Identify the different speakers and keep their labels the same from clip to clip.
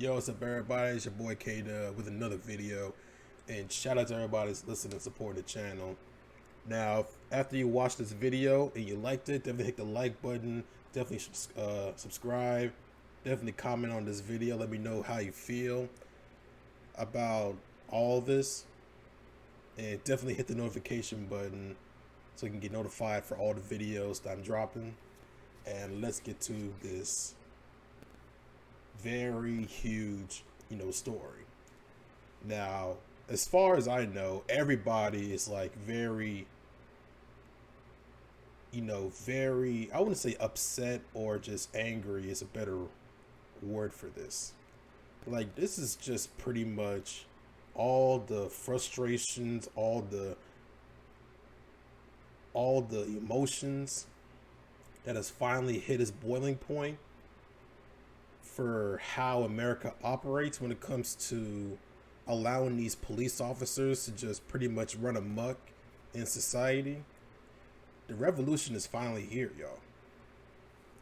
Speaker 1: Yo, what's up, everybody? It's your boy Kdub with another video, and shout out to everybody that's listening and supporting the channel. Now, after you watch this video and you liked it, definitely hit the like button. Definitely subscribe. Definitely comment on this video. Let me know how you feel about all this, and definitely hit the notification button so you can get notified for all the videos that I'm dropping. And let's get to this very huge, story. Now, as far as I know, everybody is like very, very, I wouldn't say upset or just angry is a better word for this. Like, this is just pretty much all the frustrations, all the emotions that has finally hit its boiling point for how America operates when it comes to allowing these police officers to just pretty much run amok in society. The revolution is finally here, y'all.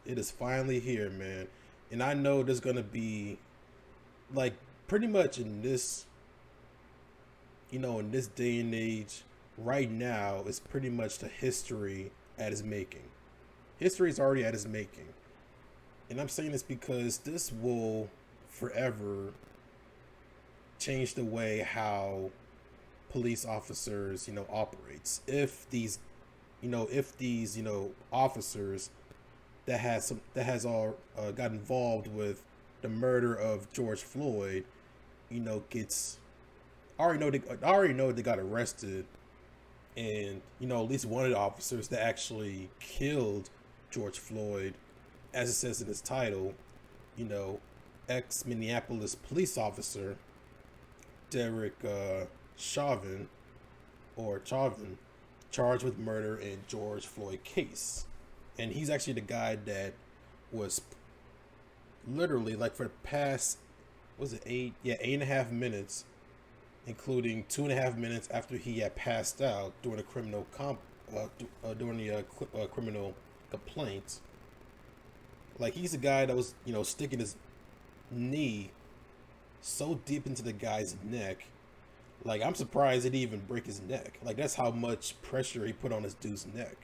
Speaker 1: It is finally here, man. And I know there's gonna be, like, pretty much in this, in this day and age, right now, is pretty much the history at its making. History is already at its making. And I'm saying this because this will forever change the way how police officers, operates. If these officers that got involved with the murder of George Floyd, gets I already know they got arrested, and at least one of the officers that actually killed George Floyd, as it says in his title, ex-Minneapolis police officer Derek Chauvin, charged with murder in George Floyd case. And he's actually the guy that was literally, like, for the past, was it 8.5 minutes, including 2.5 minutes after he had passed out during a criminal criminal complaint. Like, he's the guy that was, sticking his knee so deep into the guy's neck. Like, I'm surprised it didn't even break his neck. Like, that's how much pressure he put on this dude's neck.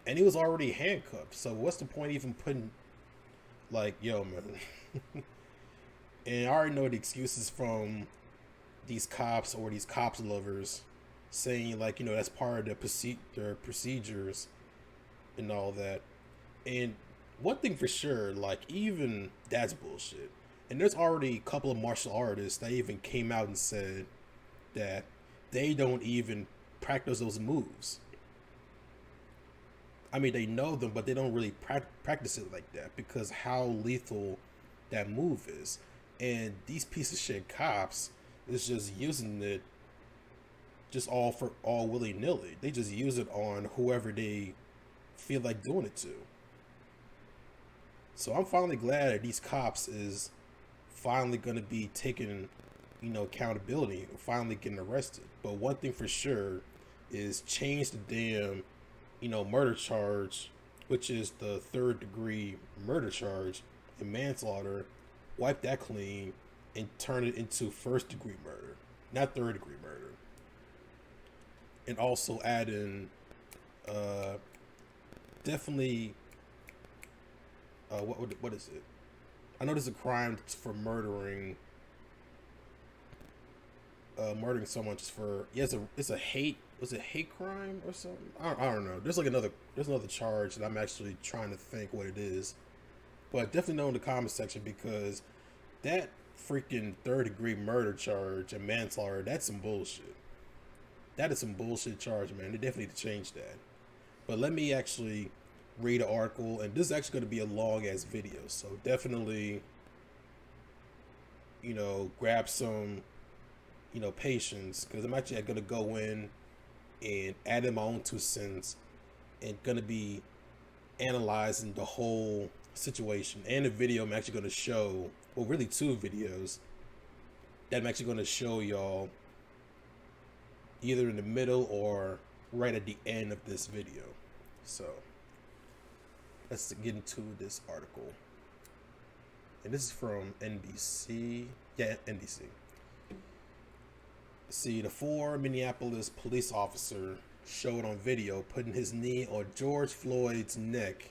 Speaker 1: And he was already handcuffed. So what's the point even putting, like, yo, man. And I already know the excuses from these cops or these cops lovers saying, like, that's part of their procedures and all that. And one thing for sure, like, even that's bullshit. And there's already a couple of martial artists that even came out and said that they don't even practice those moves. I mean, they know them, but they don't really practice it like that because how lethal that move is. And these piece of shit cops is just using it just all willy-nilly. They just use it on whoever they feel like doing it to. So I'm finally glad that these cops is finally going to be taking, accountability and finally getting arrested. But one thing for sure is change the damn, murder charge, which is the third-degree murder charge and manslaughter, wipe that clean and turn it into first-degree murder, not third-degree murder. And also add in, definitely, what is it? I know there's a crime for murdering someone just for, it's a hate, was it hate crime or something? I don't know. There's another charge that I'm actually trying to think what it is, but definitely know in the comment section, because that freaking third-degree murder charge and manslaughter, that's some bullshit. That is some bullshit charge, man. They definitely need to change that. But let me actually read an article, and this is actually going to be a long ass video, so definitely, grab some, patience, because I'm actually going to go in and add in my own 2 cents and going to be analyzing the whole situation. And the video I'm actually going to show, well, really 2 videos that I'm actually going to show y'all either in the middle or right at the end of this video. So let's get into this article. And this is from NBC. Yeah, NBC. See, the 4 Minneapolis police officer showed on video putting his knee on George Floyd's neck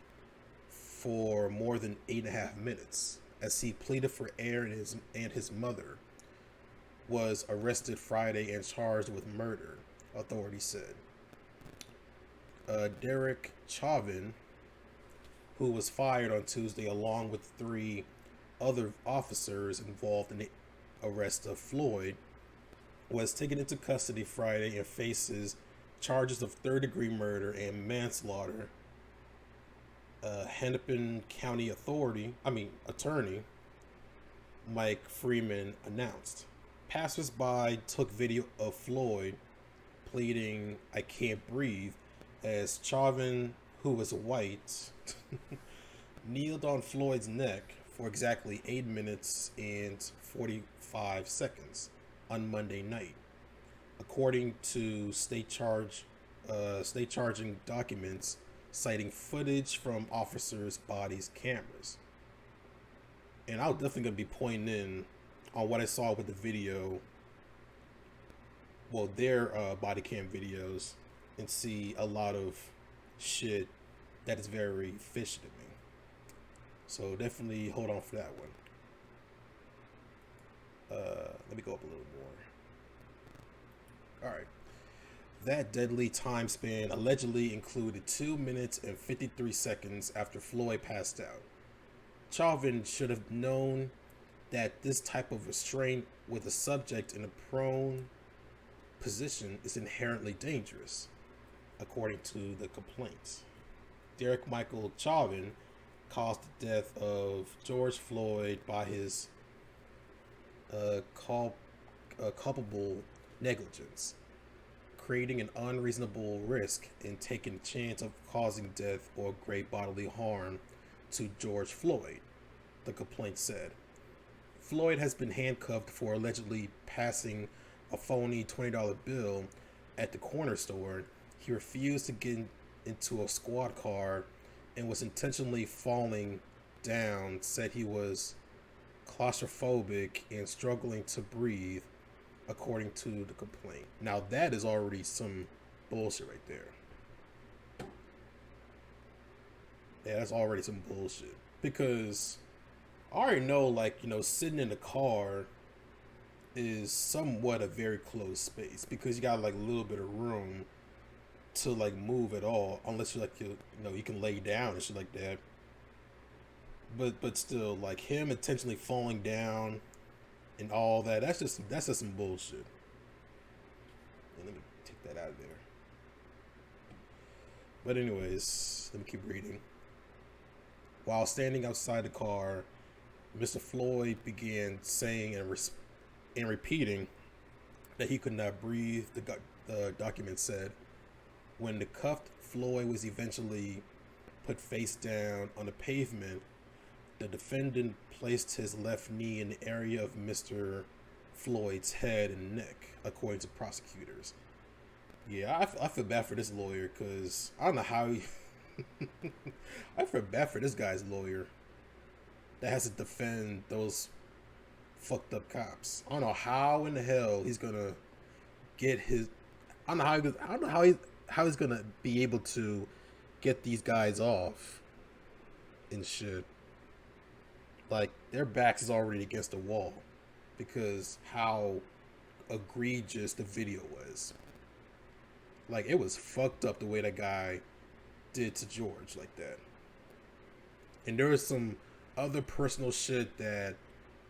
Speaker 1: for more than 8.5 minutes as he pleaded for air, and his mother was arrested Friday and charged with murder, authorities said. Derek Chauvin, who was fired on Tuesday along with 3 other officers involved in the arrest of Floyd, was taken into custody Friday and faces charges of third-degree murder and manslaughter. Hennepin County attorney Mike Freeman announced. Passersby took video of Floyd pleading, "I can't breathe," as Chauvin, who was white, kneeled on Floyd's neck for exactly 8 minutes and 45 seconds on Monday night, according to state charging documents citing footage from officers' bodies cameras. And I was definitely going to be pointing in on what I saw with the video, well, their body cam videos, and see a lot of shit that is very fishy to me. So definitely hold on for that one. Let me go up a little more. All right. That deadly time span allegedly included 2 minutes and 53 seconds after Floyd passed out. Chauvin should have known that this type of restraint with a subject in a prone position is inherently dangerous, according to the complaints. Derek Michael Chauvin caused the death of George Floyd by his culpable negligence, creating an unreasonable risk and taking a chance of causing death or great bodily harm to George Floyd, the complaint said. Floyd has been handcuffed for allegedly passing a phony $20 bill at the corner store. He refused to get into a squad car and was intentionally falling down, said he was claustrophobic and struggling to breathe, according to the complaint. Now that is already some bullshit right there. Yeah, that's already some bullshit. Because I already know, sitting in the car is somewhat a very closed space because you got a little bit of room to move at all, unless you you can lay down and shit like that. But still, him intentionally falling down and all that, that's just some bullshit. And let me take that out of there. But anyways, let me keep reading. While standing outside the car, Mr. Floyd began saying and repeating that he could not breathe, the document said. When the cuffed Floyd was eventually put face down on the pavement, the defendant placed his left knee in the area of Mr. Floyd's head and neck, according to prosecutors. Yeah, I feel bad for this lawyer because I don't know how he... I feel bad for this guy's lawyer that has to defend those fucked up cops. I don't know how in the hell he's gonna get his... I don't know how he's gonna be able to get these guys off and shit. Their backs is already against the wall because how egregious the video was. It was fucked up the way that guy did to George like that. And there was some other personal shit that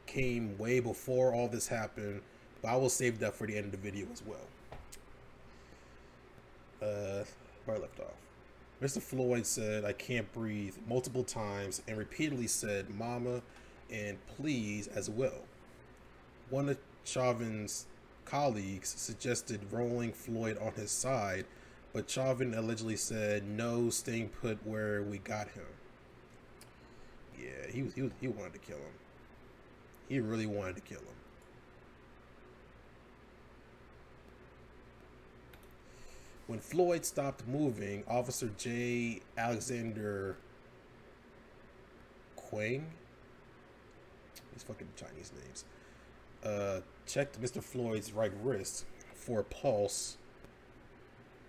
Speaker 1: came way before all this happened, but I will save that for the end of the video as well. Where I left off. Mr. Floyd said, "I can't breathe" multiple times and repeatedly said "mama" and "please" as well. One of Chauvin's colleagues suggested rolling Floyd on his side, but Chauvin allegedly said, "No, staying put where we got him." Yeah, he wanted to kill him. He really wanted to kill him. When Floyd stopped moving, Officer J. Alexander Quang These fucking Chinese names. Checked Mr. Floyd's right wrist for a pulse,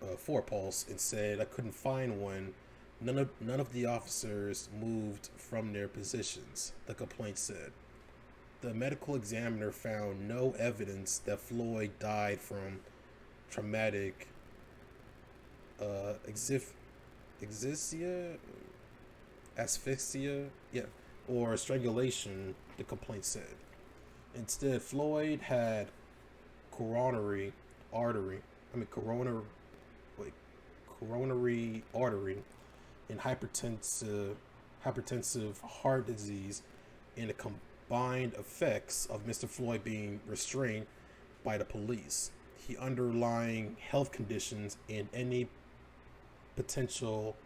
Speaker 1: and said I couldn't find one. None of the officers moved from their positions, the complaint said. The medical examiner found no evidence that Floyd died from traumatic exisia, asphyxia, yeah, or strangulation, the complaint said. Instead, Floyd had coronary artery, I mean coronary artery and hypertensive heart disease, and the combined effects of Mr. Floyd being restrained by the police, the underlying health conditions, and any potential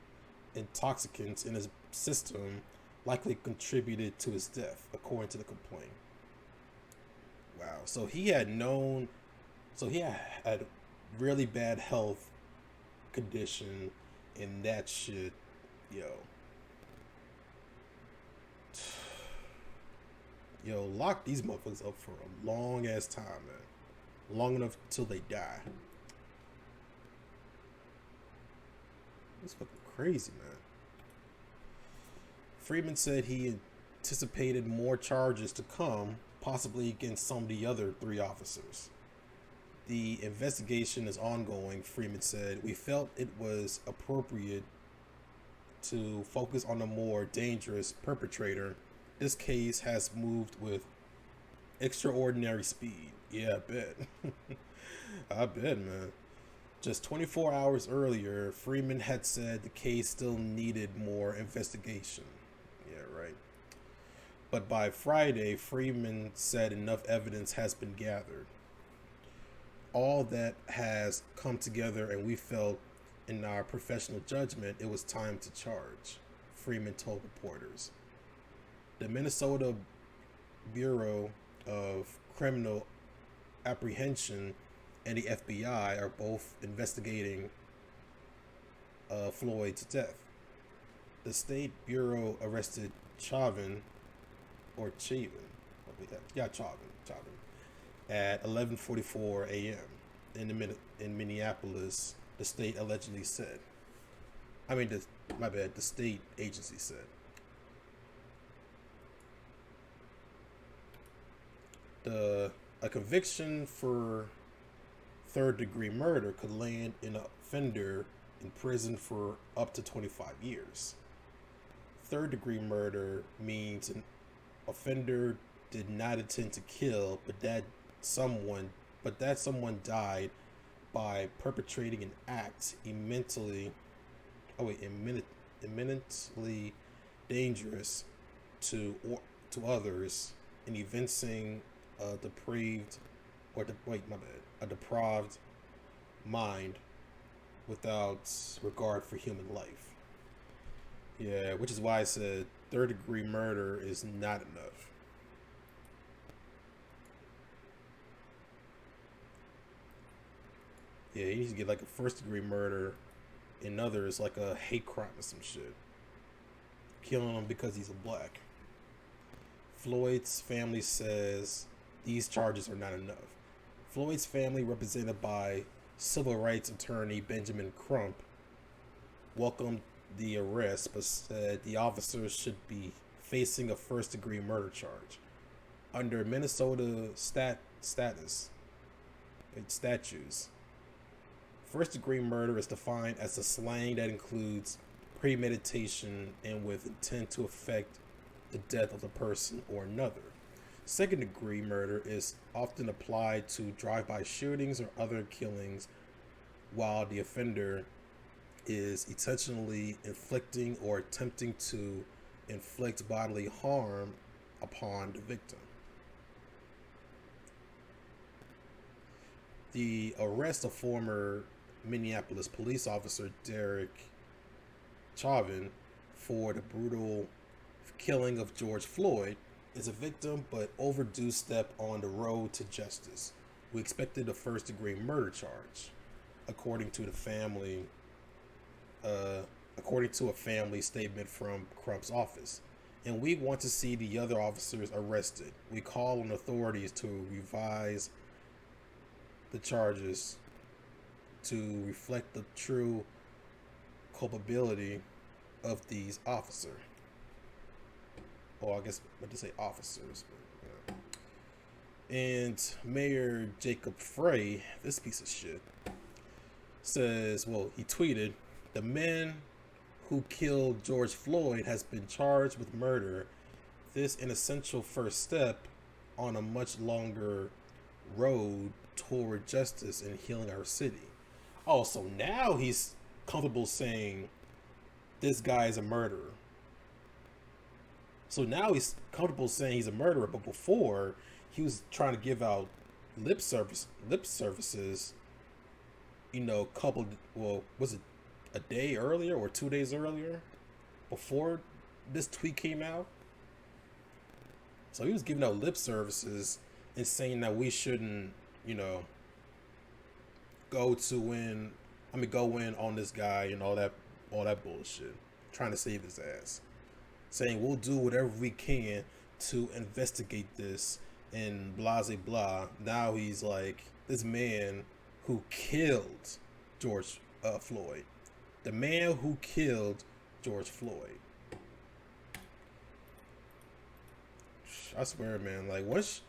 Speaker 1: intoxicants in his system likely contributed to his death, according to the complaint. Wow. So he had really bad health condition, and that shit, yo. Yo, lock these motherfuckers up for a long ass time, man. Long enough till they die. It's fucking crazy, man. Freeman said he anticipated more charges to come, possibly against some of the other 3 officers. The investigation is ongoing, Freeman said. We felt it was appropriate to focus on the more dangerous perpetrator. This case has moved with extraordinary speed. Yeah, I bet. I bet, man. Just 24 hours earlier, Freeman had said the case still needed more investigation. Yeah, right. But by Friday, Freeman said enough evidence has been gathered. All that has come together, and we felt in our professional judgment it was time to charge, Freeman told reporters. The Minnesota Bureau of Criminal Apprehension and the FBI are both investigating Floyd's death. The State Bureau arrested Chauvin, at 11:44 a.m. in Minneapolis. The state allegedly said. The state agency said. A conviction for third-degree murder could land an offender in prison for up to 25 years. Third-degree murder means an offender did not intend to kill, but that someone died by perpetrating an act imminently dangerous to others and evincing a depraved mind without regard for human life. Yeah, which is why I said third-degree murder is not enough. Yeah, he needs to get like a first-degree murder, and others like a hate crime or some shit. Killing him because he's a black. Floyd's family says these charges are not enough. Floyd's family, represented by civil rights attorney Benjamin Crump, welcomed the arrest, but said the officers should be facing a first-degree murder charge. Under Minnesota statutes, first-degree murder is defined as a slang that includes premeditation and with intent to affect the death of a person or another. Second-degree murder is often applied to drive-by shootings or other killings, while the offender is intentionally inflicting or attempting to inflict bodily harm upon the victim. The arrest of former Minneapolis police officer Derek Chauvin for the brutal killing of George Floyd is a victim but overdue step on the road to justice. We expected a first-degree murder charge, according to a family statement from Crump's office. and we want to see the other officers arrested. We call on authorities to revise the charges to reflect the true culpability of these officers. Or I guess I meant to say officers. But, And Mayor Jacob Frey, this piece of shit, says, well, he tweeted, the man who killed George Floyd has been charged with murder. This an essential first step on a much longer road toward justice and healing our city. Oh, so now he's comfortable saying this guy is a murderer. So now he's comfortable saying he's a murderer, but before he was trying to give out lip services, was it a day earlier or 2 days earlier before this tweet came out? So he was giving out lip services and saying that we shouldn't, go in on this guy and all that bullshit, trying to save his ass, saying we'll do whatever we can to investigate this and blah blah blah. Now he's like, this man who killed George Floyd, the man who killed George Floyd. I swear, man, like once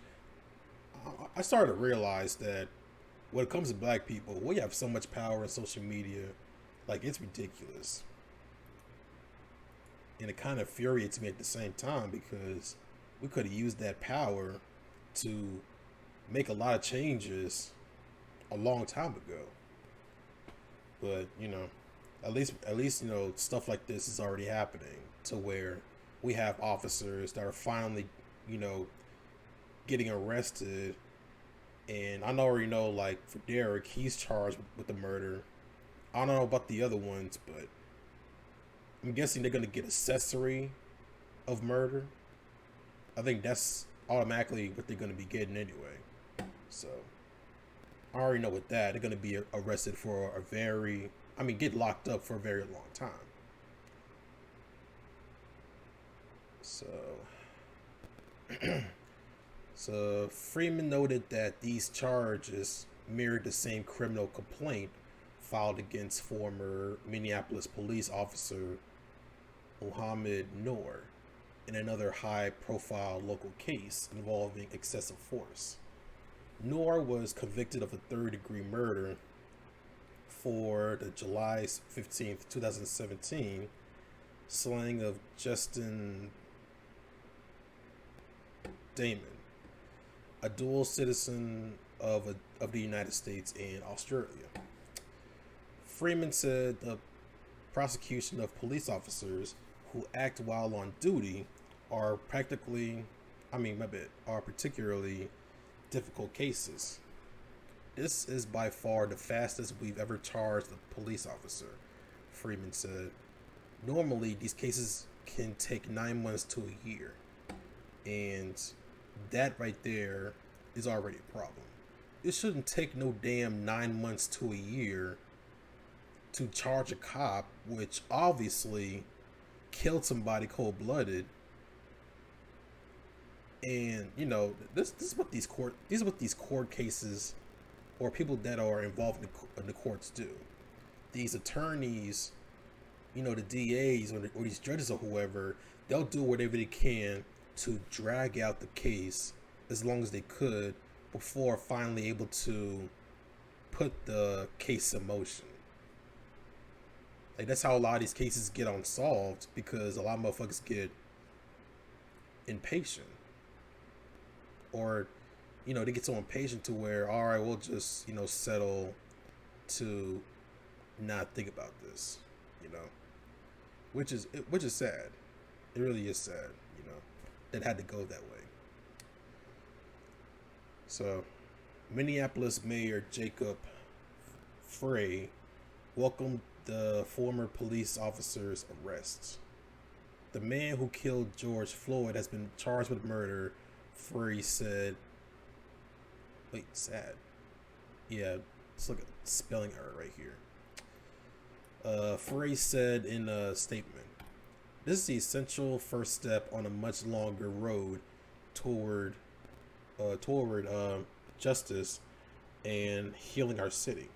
Speaker 1: I started to realize that when it comes to black people, we have so much power in social media, like it's ridiculous. And it kind of infuriates me at the same time because we could have used that power to make a lot of changes a long time ago. But, at least stuff like this is already happening to where we have officers that are finally, getting arrested. And I already know, like, for Derek, he's charged with the murder. I don't know about the other ones, but I'm guessing they're going to get accessory of murder. I think that's automatically what they're going to be getting anyway. So, I already know with that, they're going to be arrested for get locked up for a very long time. So, so Freeman noted that these charges mirrored the same criminal complaint filed against former Minneapolis police officer Mohammed Noor in another high-profile local case involving excessive force. Noor was convicted of a third-degree murder for the July 15th, 2017 slaying of Justin Damon, a dual citizen of the United States and Australia. Freeman said the prosecution of police officers who act while on duty are particularly difficult cases. This is by far the fastest we've ever charged a police officer, Freeman said. Normally, these cases can take 9 months to a year. And that right there is already a problem. It shouldn't take no damn 9 months to a year to charge a cop, which obviously killed somebody cold-blooded. And this is what these court cases or people that are involved in the courts do. These attorneys, the DAs or these judges or whoever, they'll do whatever they can to drag out the case as long as they could before finally able to put the case in motion. Like, that's how a lot of these cases get unsolved, because a lot of motherfuckers get impatient. Or, they get so impatient to where, all right, we'll just, settle to not think about this, which is sad. It really is sad, that had to go that way. So, Minneapolis Mayor Jacob Frey welcomed the former police officer's arrest. The man who killed George Floyd has been charged with murder, Frey said. Wait, sad. Yeah, let's look at spelling error right here. Frey said in a statement, This is the essential first step on a much longer road toward toward justice and healing our city.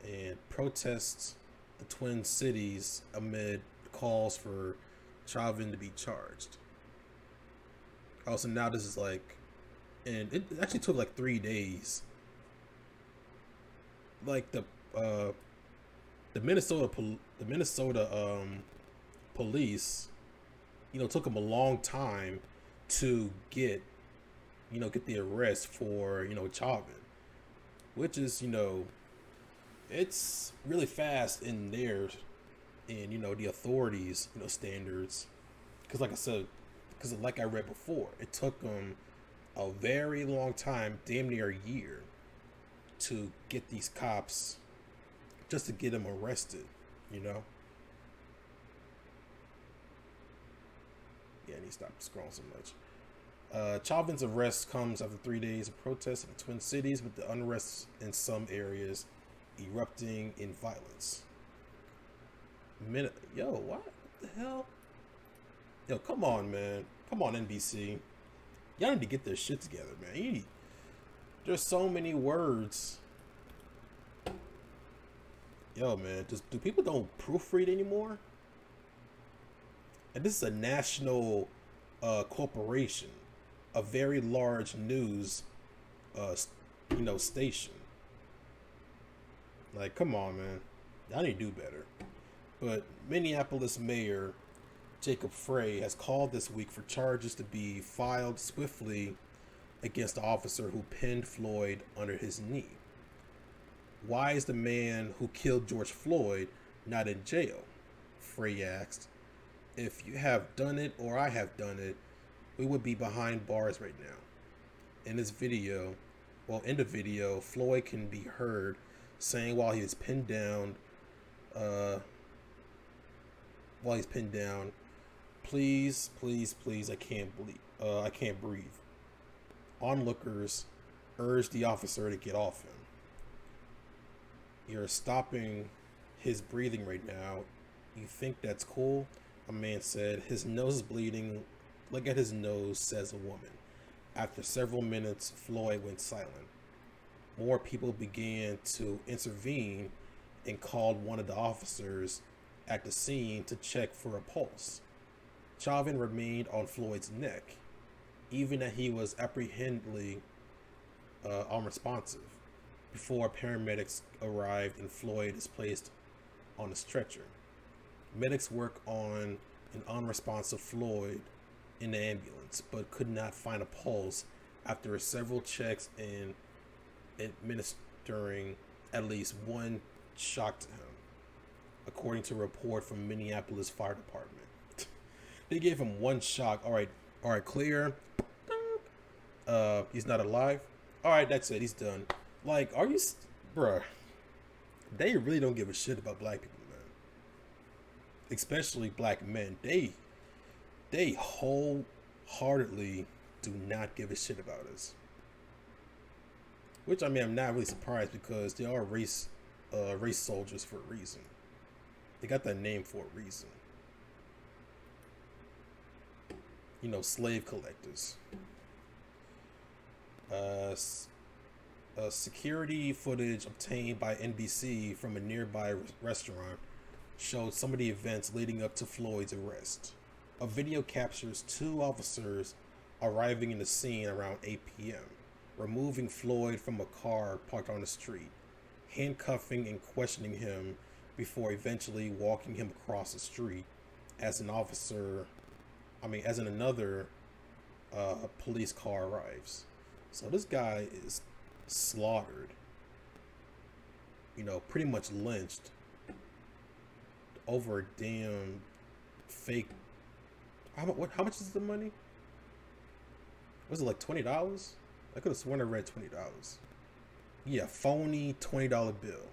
Speaker 1: And protests the Twin Cities amid calls for Chauvin to be charged. Also, now this is like, and it actually took like 3 days. Like the Minnesota police, took them a long time to get the arrest for Chauvin, which is it's really fast in there, in the authorities standards, because like I said, because like I read before, it took them a very long time, damn near a year, to get these cops, just to get them arrested, Yeah, I need to stop scrolling so much. Chauvin's arrest comes after 3 days of protests in the Twin Cities, with the unrest in some areas erupting in violence. Yo, what the hell? Yo, come on, man. Come on, NBC. Y'all need to get their shit together, man. There's so many words. Yo, man, do people don't proofread anymore? And this is a national corporation, a very large news, station. Like, come on, man. I need to do better. But Minneapolis Mayor Jacob Frey has called this week for charges to be filed swiftly against the officer who pinned Floyd under his knee. Why is the man who killed George Floyd not in jail? Frey asked. If you have done it or I have done it, we would be behind bars right now. In the video, Floyd can be heard saying while he's pinned down, please, please, please, I can't breathe. Onlookers urged the officer to get off him. You're stopping his breathing right now. You think that's cool? A man said. His nose is bleeding. Look at his nose, says a woman. After several minutes, Floyd went silent. More people began to intervene and called one of the officers at the scene to check for a pulse. Chauvin remained on Floyd's neck, even as he was apprehendedly unresponsive, before paramedics arrived and Floyd is placed on a stretcher. Medics work on an unresponsive Floyd in the ambulance, but could not find a pulse after several checks and administering at least one shock to him, according to a report from Minneapolis Fire Department. They gave him one shock. All right, clear. He's not alive. All right, that's it. He's done. Like, are you, bruh? They really don't give a shit about black people, man. Especially black men. They wholeheartedly do not give a shit about us. Which, I mean, I'm not really surprised, because they are race soldiers for a reason. They got that name for a reason. Slave collectors. Security footage obtained by NBC from a nearby restaurant showed some of the events leading up to Floyd's arrest. A video captures two officers arriving in the scene around 8 p.m., removing Floyd from a car parked on the street, handcuffing and questioning him before eventually walking him across the street as another police car arrives. So this guy is slaughtered, pretty much lynched over a damn fake. How much is the money? Was it like $20? I could have sworn I read $20. Yeah, phony $20 bill.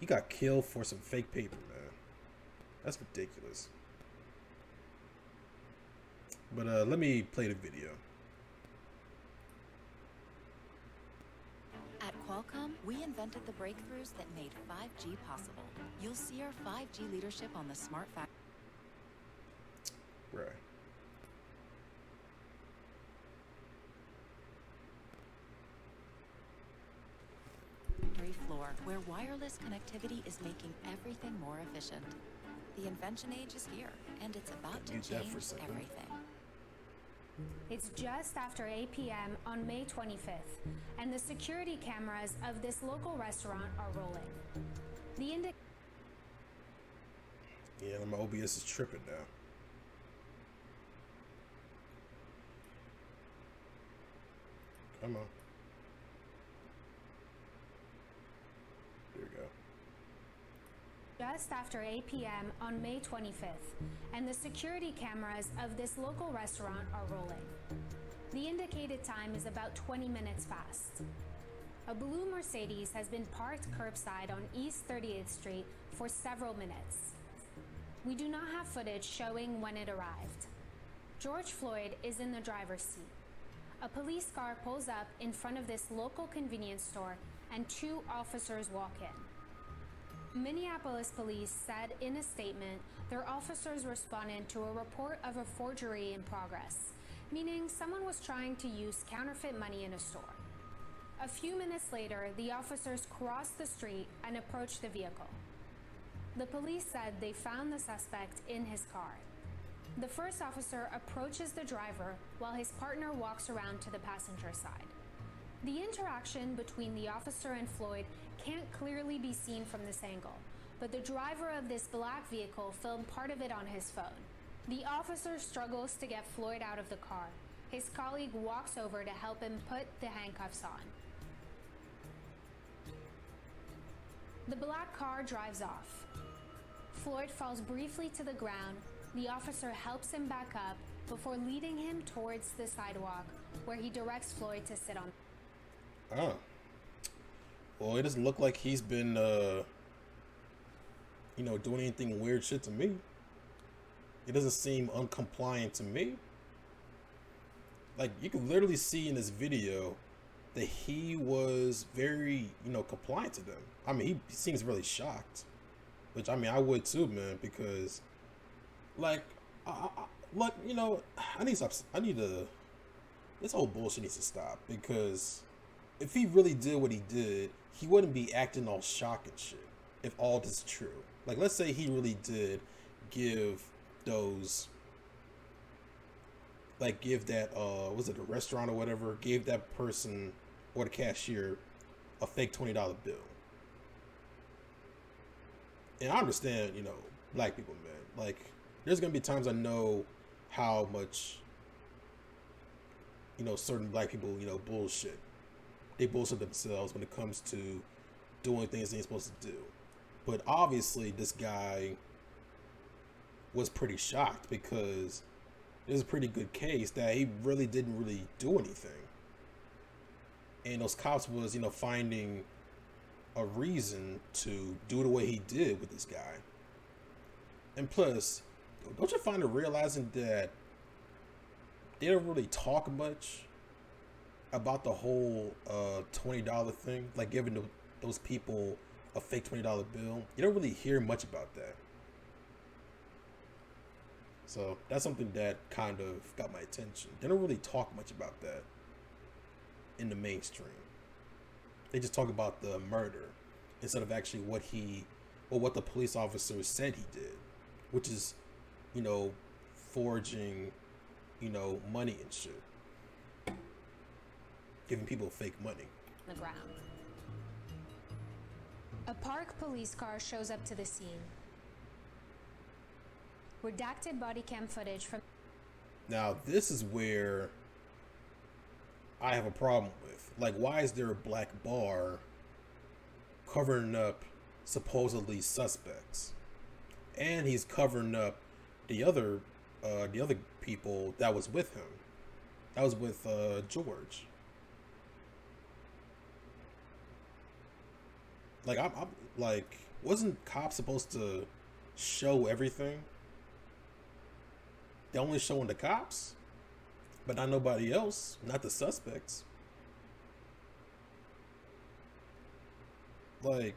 Speaker 1: He got killed for some fake paper, man. That's ridiculous. But let me play the video.
Speaker 2: At Qualcomm, we invented the breakthroughs that made 5G possible. You'll see our 5G leadership on the smart factory.
Speaker 1: Right.
Speaker 2: Floor, where wireless connectivity is making everything more efficient. The invention age is here, and it's about to change everything.
Speaker 3: It's just after 8 p.m. on May 25th, and the security cameras of this local restaurant are rolling.
Speaker 1: Yeah, my OBS is tripping now. Come on. There we go.
Speaker 3: Just after 8 p.m. on May 25th, and the security cameras of this local restaurant are rolling. The indicated time is about 20 minutes past. A blue Mercedes has been parked curbside on East 38th Street for several minutes. We do not have footage showing when it arrived. George Floyd is in the driver's seat. A police car pulls up in front of this local convenience store and 2 officers walk in. Minneapolis police said in a statement their officers responded to a report of a forgery in progress, meaning someone was trying to use counterfeit money in a store. A few minutes later, the officers crossed the street and approached the vehicle. The police said they found the suspect in his car. The first officer approaches the driver while his partner walks around to the passenger side. The interaction between the officer and Floyd can't clearly be seen from this angle, but the driver of this black vehicle filmed part of it on his phone. The officer struggles to get Floyd out of the car. His colleague walks over to help him put the handcuffs on. The black car drives off. Floyd falls briefly to the ground. The officer helps him back up before leading him towards the sidewalk, where he directs Floyd to sit on.
Speaker 1: Oh. Well, it doesn't look like he's been, doing anything weird shit to me. It doesn't seem uncompliant to me. Like, you can literally see in this video that he was very, compliant to them. I mean, he seems really shocked. Which, I mean, I would too, man, because, like, I need to, this whole bullshit needs to stop, because if he really did what he did, he wouldn't be acting all shocked and shit, if all this is true. Like, let's say he really did give those, like, give that, was it a restaurant or whatever, gave that person, or the cashier, a fake $20 bill. And I understand, black people, man. Like, there's going to be times I know how much, certain black people, bullshit. They bullshit themselves when it comes to doing things they ain't supposed to do. But obviously, this guy was pretty shocked because there's a pretty good case that he really didn't really do anything. And those cops was, finding a reason to do the way he did with this guy. And plus, don't you find it realizing that they don't really talk much about the whole $20 thing, like giving those people a fake $20 bill? You don't really hear much about that. So that's something that kind of got my attention. They don't really talk much about that in the mainstream. They just talk about the murder instead of actually what the police officer said he did, which is, forging, money and shit. Giving people fake money.
Speaker 3: The ground. A park police car shows up to the scene. Redacted body cam footage from...
Speaker 1: Now, this is where I have a problem with. Like, why is there a black bar covering up supposedly suspects? And he's covering up the other people that was with him. That was with George. Like, I'm like, wasn't cops supposed to show everything? They're only showing the cops, but not nobody else, not the suspects. like,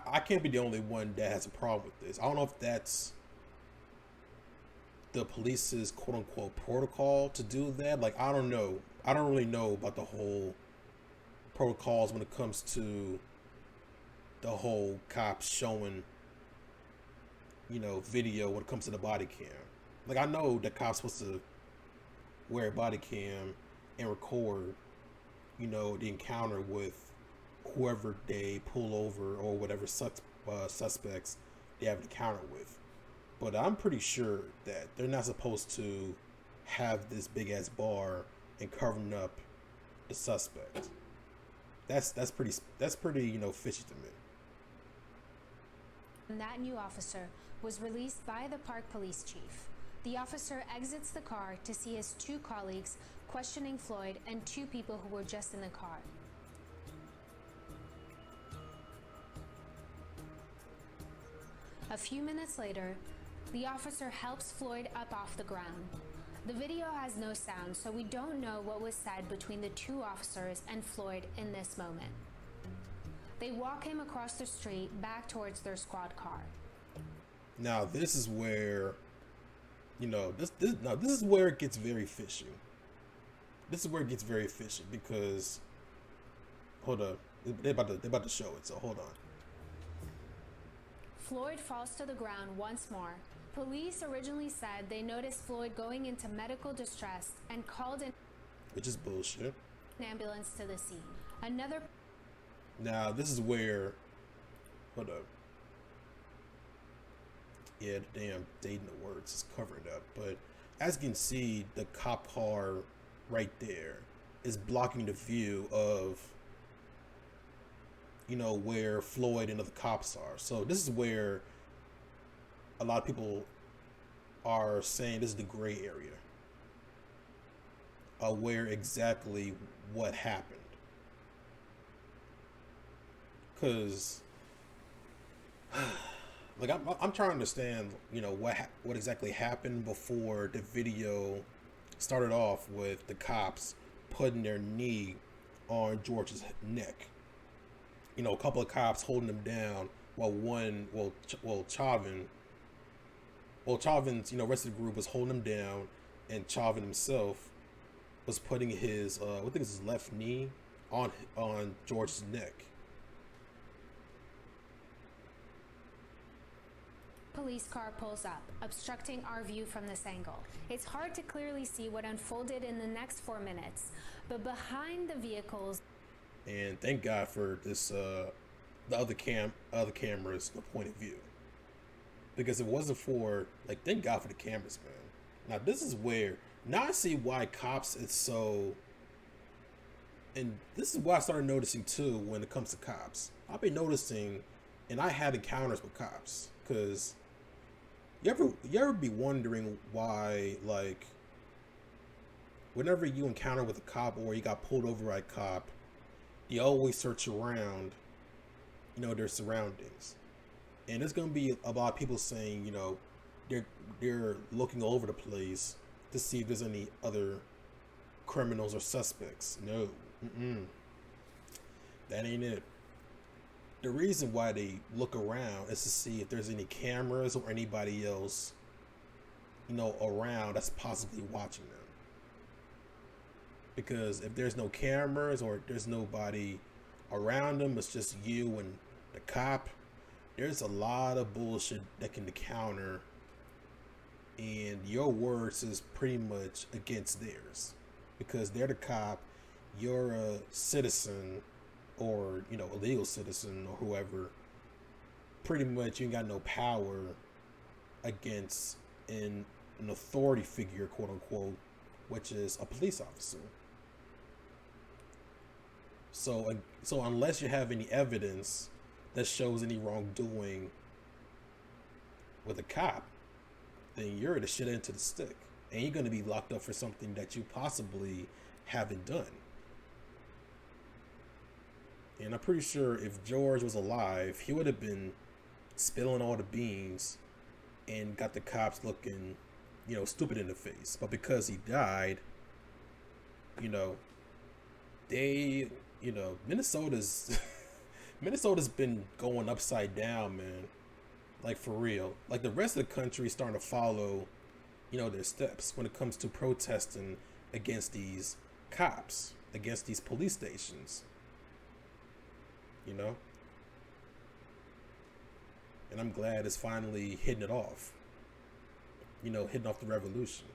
Speaker 1: I can't be the only one that has a problem with this. I don't know if that's the police's quote unquote protocol to do that. Like, I don't know. I don't really know about the whole protocols when it comes to the whole cops showing, video when it comes to the body cam. Like, I know the cops supposed to wear a body cam and record, the encounter with whoever they pull over or whatever suspects they have an encounter with. But I'm pretty sure that they're not supposed to have this big ass bar and covering up the suspect. That's pretty fishy to me.
Speaker 3: And that new officer was released by the park police chief. The officer exits the car to see his two colleagues questioning Floyd and two people who were just in the car. A few minutes later, the officer helps Floyd up off the ground. The video has no sound, so we don't know what was said between the two officers and Floyd in this moment. They walk him across the street back towards their squad car.
Speaker 1: Now this is where, this is where it gets very fishy. This is where it gets very fishy because, hold up, they're about to show it, so hold on.
Speaker 3: Floyd falls to the ground once more. Police originally said they noticed Floyd going into medical distress and called in,
Speaker 1: which is bullshit,
Speaker 3: an ambulance to the scene.
Speaker 1: Now this is where, hold up. Yeah, the damn dating the words is covering up. But as you can see, the cop car right there is blocking the view of, where Floyd and the cops are. So this is where a lot of people are saying this is the gray area of where exactly what happened. Because, like, I'm trying to understand, what exactly happened before the video started off with the cops putting their knee on George's neck. A couple of cops holding him down while Chauvin's, rest of the group was holding him down, and Chauvin himself was putting his, I think it's his left knee on George's neck.
Speaker 3: Police car pulls up, obstructing our view from this angle. It's hard to clearly see what unfolded in the next 4 minutes, but behind the vehicles.
Speaker 1: And thank God for this, the other cameras, the point of view. Because if it wasn't for, thank God for the cameras, man. Now this is where, now I see why cops is so, and this is why I started noticing too when it comes to cops. I've been noticing, and I had encounters with cops, because you ever be wondering why, whenever you encounter with a cop or you got pulled over by a cop, you always search around, their surroundings. And there's going to be a lot of people saying, they're looking all over the place to see if there's any other criminals or suspects. No, that ain't it. The reason why they look around is to see if there's any cameras or anybody else, around that's possibly watching them. Because if there's no cameras or there's nobody around them, it's just you and the cop, there's a lot of bullshit that can encounter, and your words is pretty much against theirs. Because they're the cop, you're a citizen, or a legal citizen or whoever. Pretty much you ain't got no power against an authority figure, quote unquote, which is a police officer. So unless you have any evidence that shows any wrongdoing with a cop, then you're the shit into the stick, and you're going to be locked up for something that you possibly haven't done. And I'm pretty sure if George was alive, he would have been spilling all the beans and got the cops looking, stupid in the face. But because he died, Minnesota's Minnesota's been going upside down, man. Like, for real. Like, the rest of the country is starting to follow, their steps when it comes to protesting against these cops, against these police stations. And I'm glad it's finally hitting it off. Hitting off the revolution.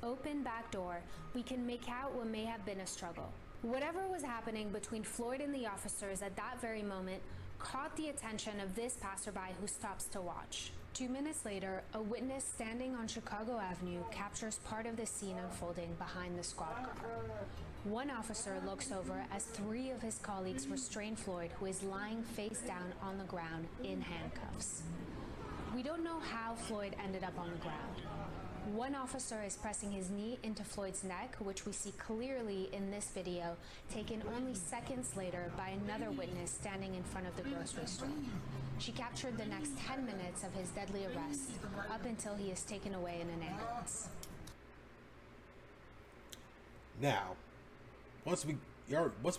Speaker 3: Open back door, we can make out what may have been a struggle. Whatever was happening between Floyd and the officers at that very moment caught the attention of this passerby who stops to watch. 2 minutes later, a witness standing on Chicago Avenue captures part of the scene unfolding behind the squad car. One officer looks over as 3 of his colleagues restrain Floyd, who is lying face down on the ground in handcuffs. We don't know how Floyd ended up on the ground. One officer is pressing his knee into Floyd's neck, which we see clearly in this video, taken only seconds later by another witness standing in front of the grocery store. She captured the next 10 minutes of his deadly arrest, up until he is taken away in an ambulance.
Speaker 1: Now, once we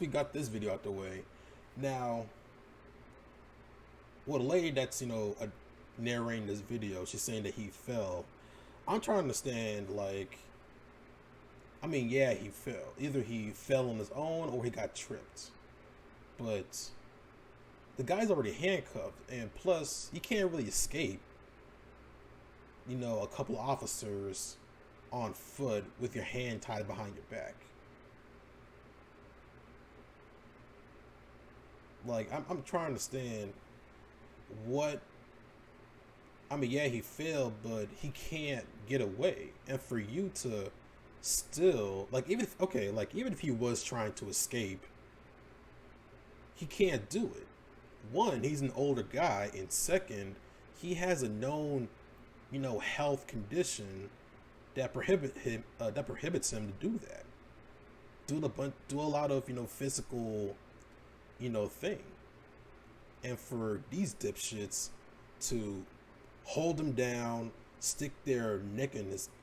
Speaker 1: got this video out the way, now, well, the lady that's, narrating this video, she's saying that he fell. I'm trying to understand, yeah, he fell. Either he fell on his own or he got tripped. But the guy's already handcuffed, and plus, you can't really escape, a couple of officers on foot with your hand tied behind your back. I'm trying to understand what... yeah, he failed, but he can't get away. And for you to still, even if he was trying to escape, he can't do it. One, he's an older guy, and second, he has a known, health condition that prohibits him to do that. Do a lot of, physical, thing. And for these dipshits to hold him down, stick their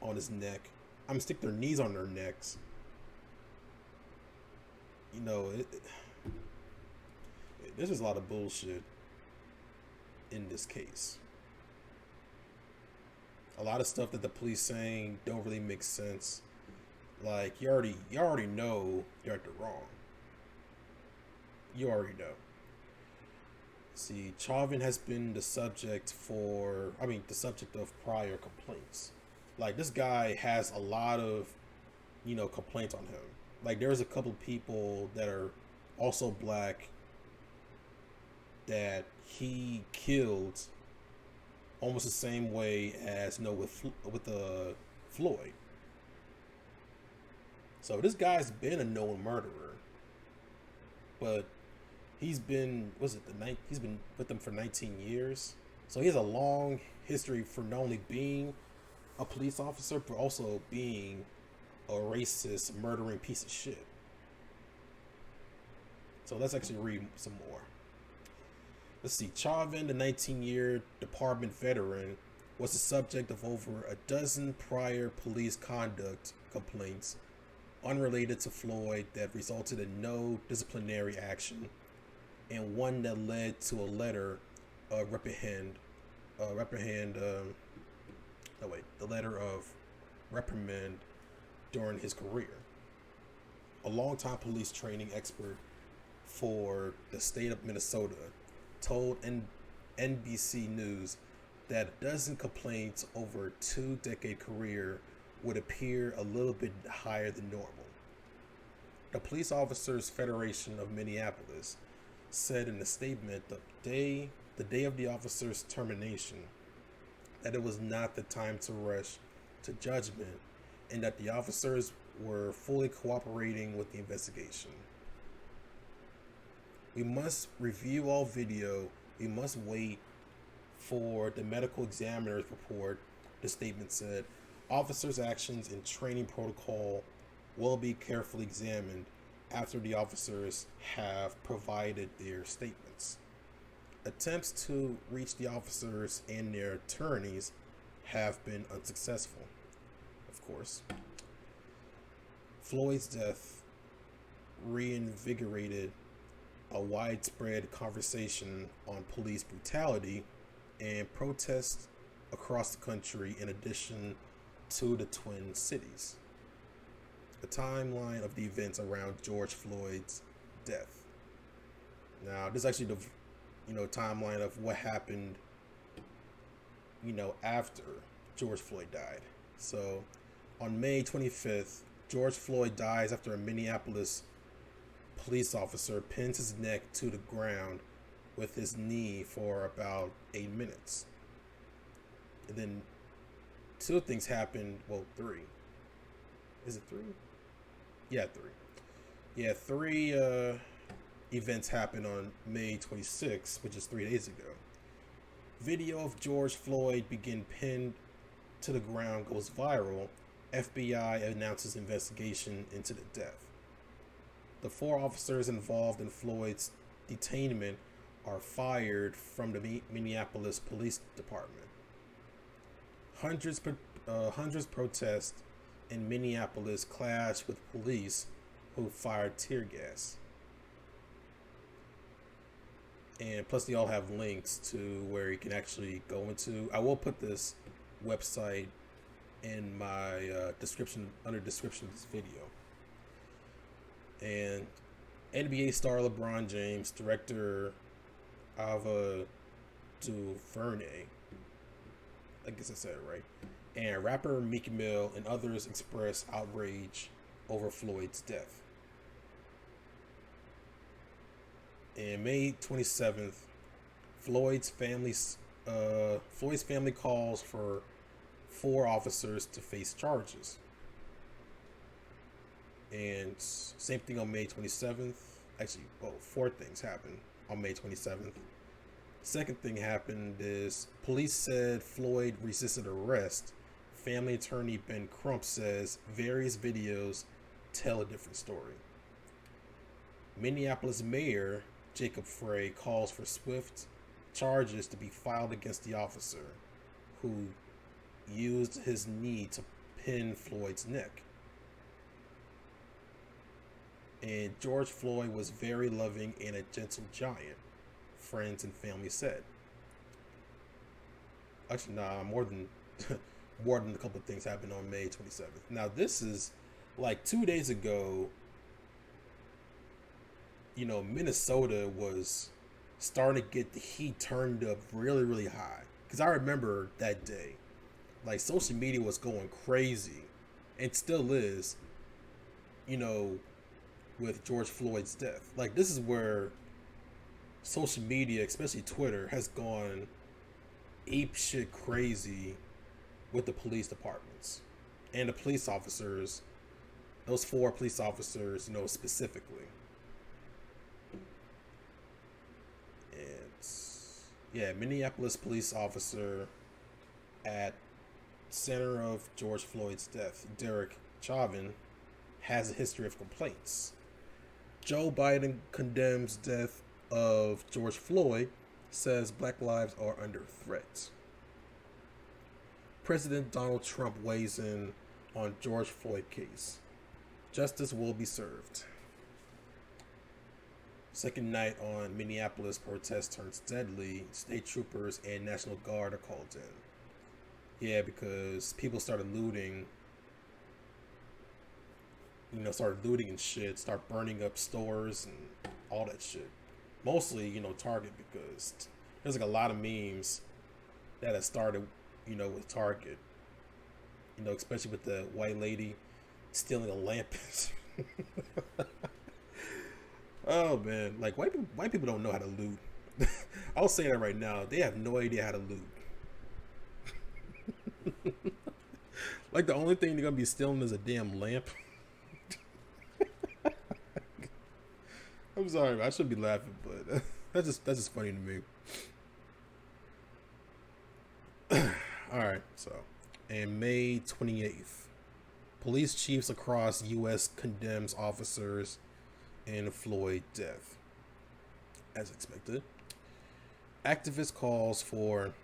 Speaker 1: on his neck. Stick their knees on their necks. There's just a lot of bullshit in this case. A lot of stuff that the police saying don't really make sense. You already know you're at the wrong. You already know. See, Chauvin has been the subject of prior complaints. This guy has a lot of, complaints on him. There's a couple people that are also black that he killed almost the same way as, with Floyd. So this guy's been a known murderer, but he's been with them for 19 years. So he has a long history for not only being a police officer, but also being a racist, murdering piece of shit. So let's actually read some more. Let's see. Chauvin, the 19-year department veteran, was the subject of over a dozen prior police conduct complaints unrelated to Floyd that resulted in no disciplinary action, and one that led to a letter of reprimand during his career. A longtime police training expert for the state of Minnesota told NBC News that a dozen complaints over a 2-decade career would appear a little bit higher than normal. The Police Officers Federation of Minneapolis said in a statement the day of the officer's termination that it was not the time to rush to judgment, and that the officers were fully cooperating with the investigation. We must review all video. We must wait for the medical examiner's report, the statement said. Officers' actions and training protocol will be carefully examined after the officers have provided their statements. Attempts to reach the officers and their attorneys have been unsuccessful, of course. Floyd's death reinvigorated a widespread conversation on police brutality and protests across the country in addition to the Twin Cities. A timeline of the events around George Floyd's death. Now, this is actually the timeline of what happened after George Floyd died. So on May 25th, George Floyd dies after a Minneapolis police officer pins his neck to the ground with his knee for about 8 minutes. And then two things happened. Well, three. Is it three? Yeah, three. Yeah, three events happened on May 26th, which is 3 days ago. Video of George Floyd being pinned to the ground goes viral. FBI announces investigation into the death. The 4 officers involved in Floyd's detainment are fired from the Minneapolis Police Department. Hundreds protest in Minneapolis clash with police who fired tear gas. And plus they all have links to where you can actually go into. I will put this website in my description, under description of this video. And NBA star LeBron James, director Ava DuVernay, I guess I said it right, and rapper Meek Mill and others express outrage over Floyd's death. And May 27th, Floyd's family calls for 4 officers to face charges. And same thing on May 27th. Actually, 4 things happened on May 27th. Second thing happened is police said Floyd resisted arrest. Family attorney Ben Crump says various videos tell a different story. Minneapolis Mayor Jacob Frey calls for swift charges to be filed against the officer who used his knee to pin Floyd's neck. And George Floyd was very loving and a gentle giant, friends and family said. Actually, more than a couple of things happened on May 27th. Now, this is like 2 days ago. Minnesota was starting to get the heat turned up really, really high. Because I remember that day. Like, social media was going crazy. And still is, with George Floyd's death. Like, this is where social media, especially Twitter, has gone ape shit crazy with the police departments. And the police officers, those 4 police officers, specifically. Yeah, Minneapolis police officer at center of George Floyd's death, Derek Chauvin, has a history of complaints. Joe Biden condemns death of George Floyd, says Black lives are under threat. President Donald Trump weighs in on George Floyd case. Justice will be served. Second night on Minneapolis protest turns deadly. State troopers and National Guard are called in. Yeah, because people started looting. Started looting and shit. Start burning up stores and all that shit. Mostly, Target, because there's like a lot of memes that have started, with Target. Especially with the white lady stealing a lamp. Oh man, like white people don't know how to loot. I'll say that right now. They have no idea how to loot. Like the only thing they're gonna be stealing is a damn lamp. I'm sorry, I shouldn't be laughing, but that's just funny to me. All right, so and May 28th, police chiefs across U.S. condemns officers in Floyd death. As expected. Activist calls for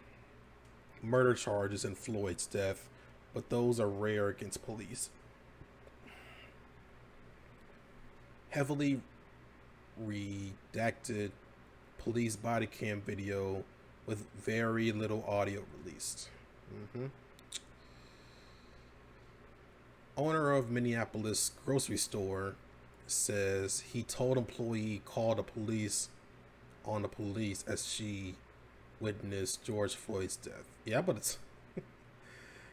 Speaker 1: murder charges in Floyd's death, but those are rare against police. Heavily redacted police body cam video with very little audio released. Owner of Minneapolis grocery store says he told employee call the police on the police as she witnessed George Floyd's death. Yeah, but it's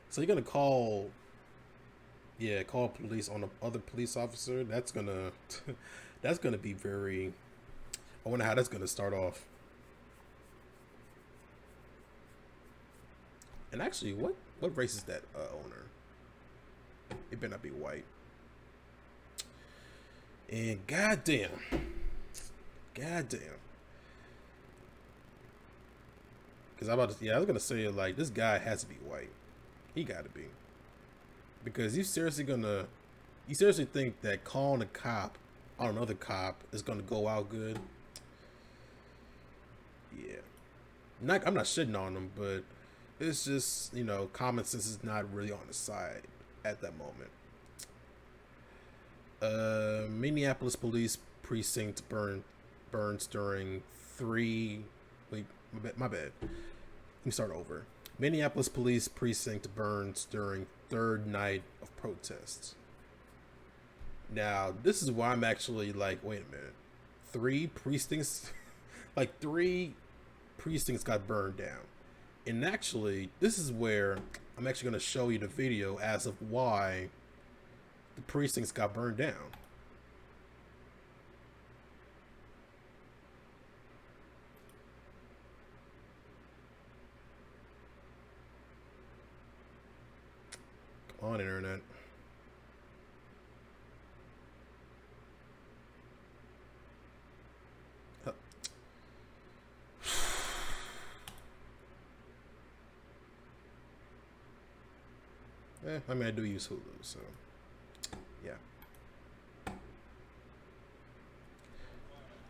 Speaker 1: so you're gonna call police on the other police officer. That's gonna that's gonna be very. I wonder how that's gonna start off. And actually, what race is that owner? It better not be white. And goddamn. Because I was gonna say, like, this guy has to be white. He gotta be. Because you seriously think that calling a cop on another cop is gonna go out good? Yeah. I'm not shitting on him, but it's just, common sense is not really on his side at that moment. Minneapolis police precinct burns during my bad. Let me start over. Minneapolis police precinct burns during third night of protests. Now, this is why I'm actually like, wait a minute. 3 precincts got burned down. And actually, this is where I'm actually going to show you the video as of why the precincts got burned down. Come on, internet. I do use Hulu, so yeah.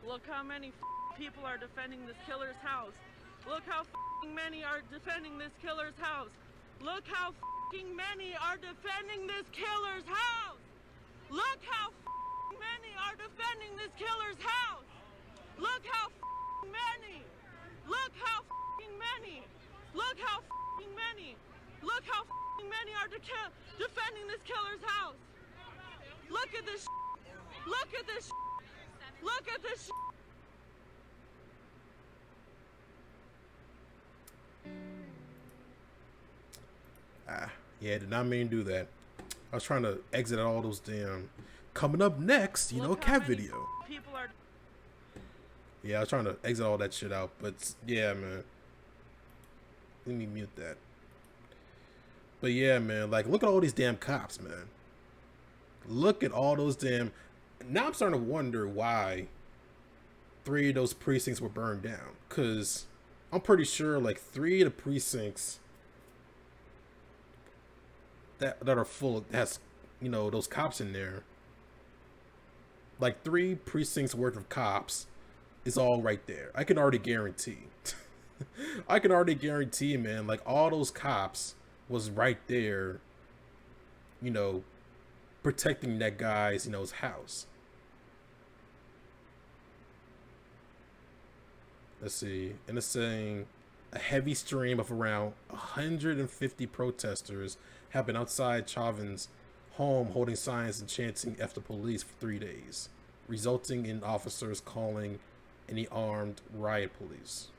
Speaker 4: Look how many people are defending this killer's house. Look how many are defending this killer's house. Look how many are defending this killer's house. Look how many are defending this killer's house. Look how many. Look how many. Look how many. Look how many are defending this killer's house. Look at this. Look at this. Look at this.
Speaker 1: Yeah, did not mean to do that. I was trying to exit all those damn. Coming up next, cat video. Yeah, I was trying to exit all that shit out, but yeah, man. Let me mute that. But yeah, man, like, look at all these damn cops, man. Look at all those damn. Now I'm starting to wonder why 3 of those precincts were burned down. Because I'm pretty sure, like, 3 of the precincts that are full of, has, those cops in there. Like, 3 precincts worth of cops is all right there. I can already guarantee. Man, like, all those cops was right there, protecting that guy's, his house. Let's see. And it's saying a heavy stream of around 150 protesters have been outside Chauvin's home holding signs and chanting F the police for 3 days, resulting in officers calling any armed riot police.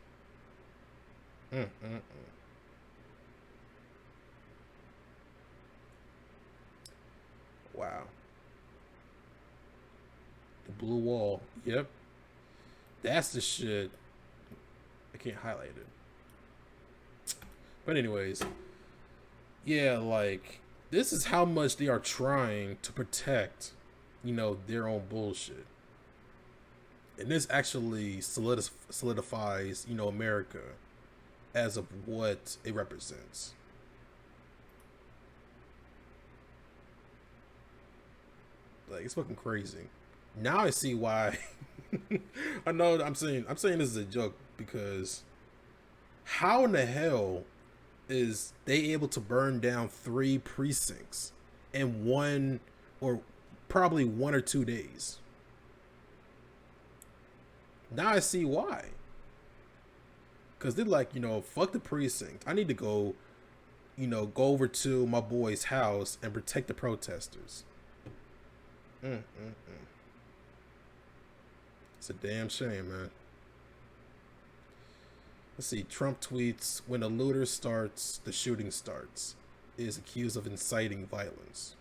Speaker 1: Wow. The blue wall. Yep. That's the shit. I can't highlight it. But anyways. Yeah, like, this is how much they are trying to protect, their own bullshit. And this actually solidifies, America as of what it represents. Like, it's fucking crazy. Now I see why. I know I'm saying this is a joke, because how in the hell is they able to burn down 3 precincts in 1 or probably 1 or 2 days? Now I see why. Because they're like, fuck the precinct. I need to go, go over to my boy's house and protect the protesters. It's a damn shame, man. Let's see. Trump tweets, when a looter starts, the shooting starts. Is accused of inciting violence.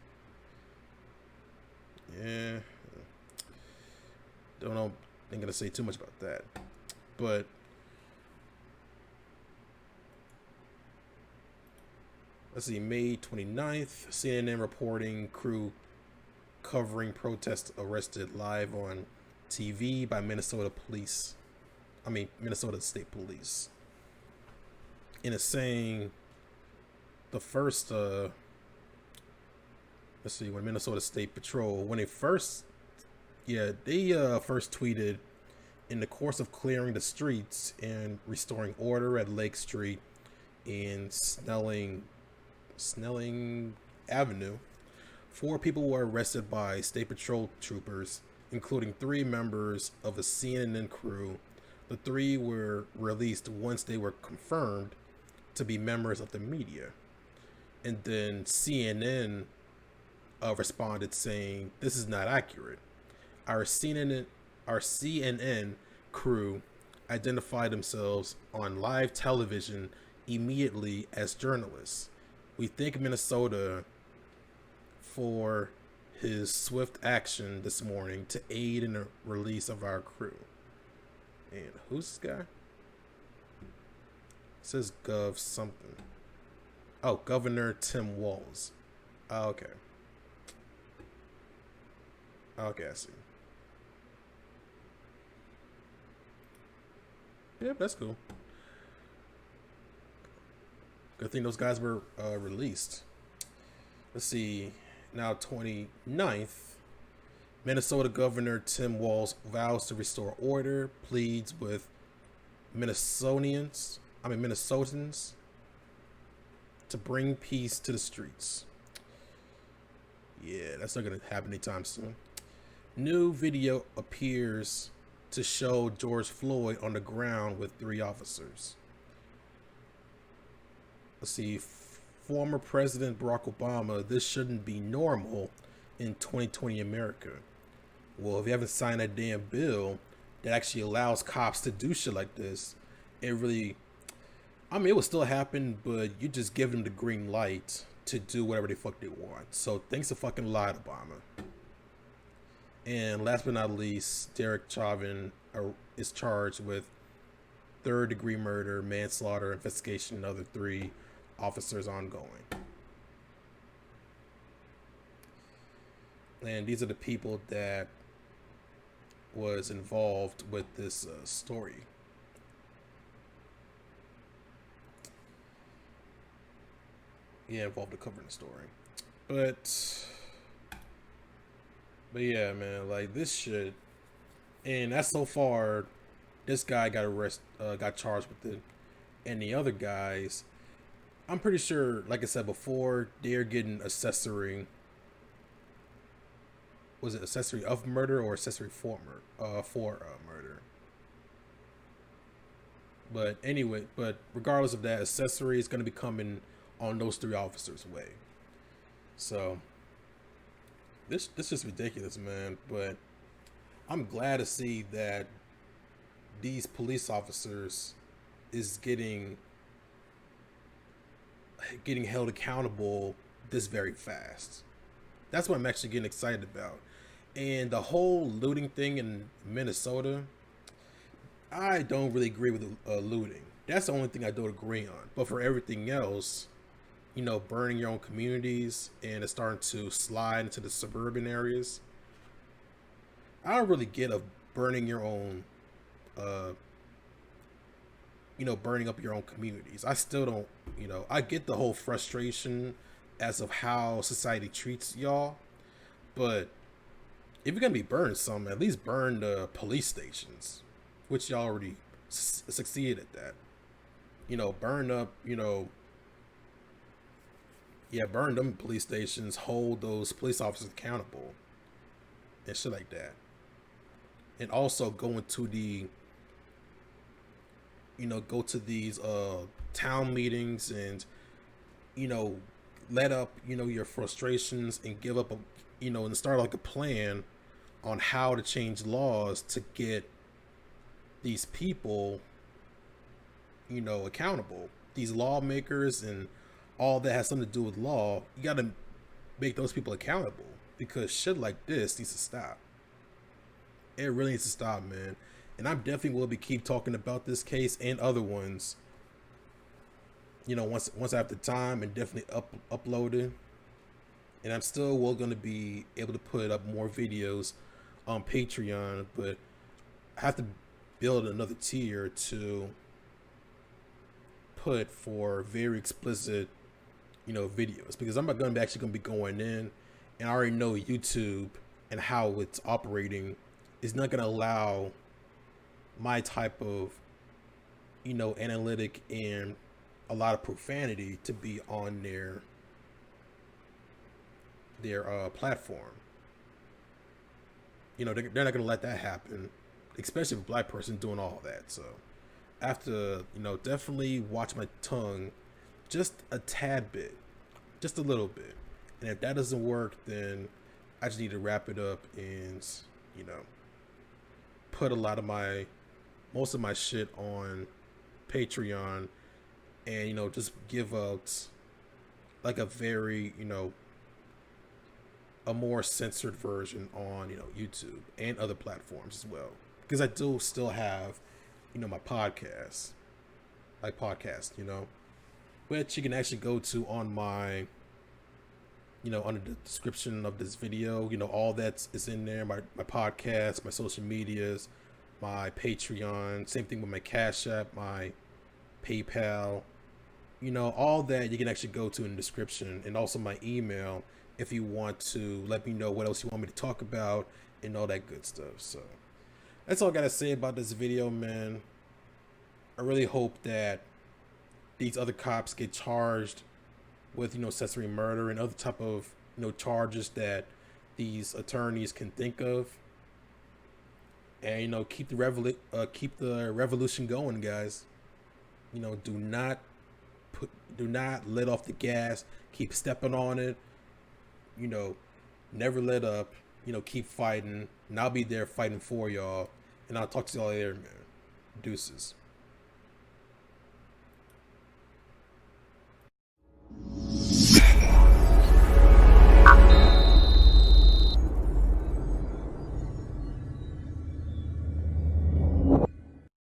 Speaker 1: Yeah. Don't know. Ain't gonna say too much about that. But let's see. May 29th, CNN reporting crew covering protest arrested live on TV by Minnesota State Police. In a saying, the first, let's see, when Minnesota State Patrol, when they first tweeted, in the course of clearing the streets and restoring order at Lake Street and Snelling Avenue, 4 people were arrested by State Patrol troopers, including 3 members of a CNN crew. The 3 were released once they were confirmed to be members of the media. And then CNN responded saying, "This is not accurate. Our CNN crew identified themselves on live television immediately as journalists. We thank Minnesota for his swift action this morning to aid in the release of our crew." And who's this guy? It says Gov something. Oh, Governor Tim Walz. Oh, okay. Okay, I see. Yep, that's cool. Good thing those guys were released. Let's see. Now 29th. Minnesota Governor Tim Walz vows to restore order, pleads with Minnesotans to bring peace to the streets. Yeah, that's not going to happen anytime soon. New video appears to show George Floyd on the ground with 3 officers. Let's see. Former President Barack Obama, this shouldn't be normal in 2020 America. Well, if you haven't signed that damn bill that actually allows cops to do shit like this, it really, it will still happen, but you just give them the green light to do whatever the fuck they want. So thanks a fucking lot, Obama. And last but not least, Derek Chauvin is charged with 3rd-degree murder, manslaughter, investigation, and other 3 officers ongoing. And these are the people that was involved with this story. Yeah, involved in covering the story. But yeah, man, like this shit, and that's so far. This guy got charged with it, and the other guys, I'm pretty sure, like I said before, they're getting accessory. Was it accessory of murder or accessory for murder? But anyway, regardless of that, accessory is going to be coming on those 3 officers' way. So this is ridiculous, man. But I'm glad to see that these police officers is getting held accountable this very fast. That's what I'm actually getting excited about. And the whole looting thing in Minnesota, I don't really agree with looting. That's the only thing I don't agree on. But for everything else, burning your own communities and it's starting to slide into the suburban areas, I don't really get burning your own, burning up your own communities. I still don't, I get the whole frustration as of how society treats y'all, but if you're gonna be burning something, at least burn the police stations, which y'all already succeeded at that. Burn up, burn them police stations, hold those police officers accountable, and shit like that. and also go into the, go to these town meetings and, let up, your frustrations and give up, and start like a plan on how to change laws to get these people, accountable. These lawmakers and all that has something to do with law, you got to make those people accountable, because shit like this needs to stop. It really needs to stop, man. And I'm definitely will be keep talking about this case and other ones, once I have the time, and definitely upload it. And I'm still going to be able to put up more videos on Patreon, but I have to build another tier to put for very explicit, videos, because I'm not going to actually going to be going in, and I already know YouTube and how it's operating is not going to allow my type of, analytic and a lot of profanity to be on their platform. They're not going to let that happen, especially with a black person doing all that. So I have to, definitely watch my tongue just a tad bit, just a little bit. And if that doesn't work, then I just need to wrap it up and, put most of my shit on Patreon, and, just give out like a very, a more censored version on, YouTube and other platforms as well. Because I do still have, my podcast, which you can actually go to on my, under the description of this video. All that is in there. My podcast, my social medias, my Patreon, same thing with my Cash App, my PayPal, all that you can actually go to in the description, and also my email if you want to let me know what else you want me to talk about and all that good stuff. So that's all I gotta say about this video, man. I really hope that these other cops get charged with, accessory murder and other type of, charges that these attorneys can think of. And, keep the revolution going, guys. Do not let off the gas. Keep stepping on it. Never let up. Keep fighting. And I'll be there fighting for y'all. And I'll talk to y'all later, man. Deuces.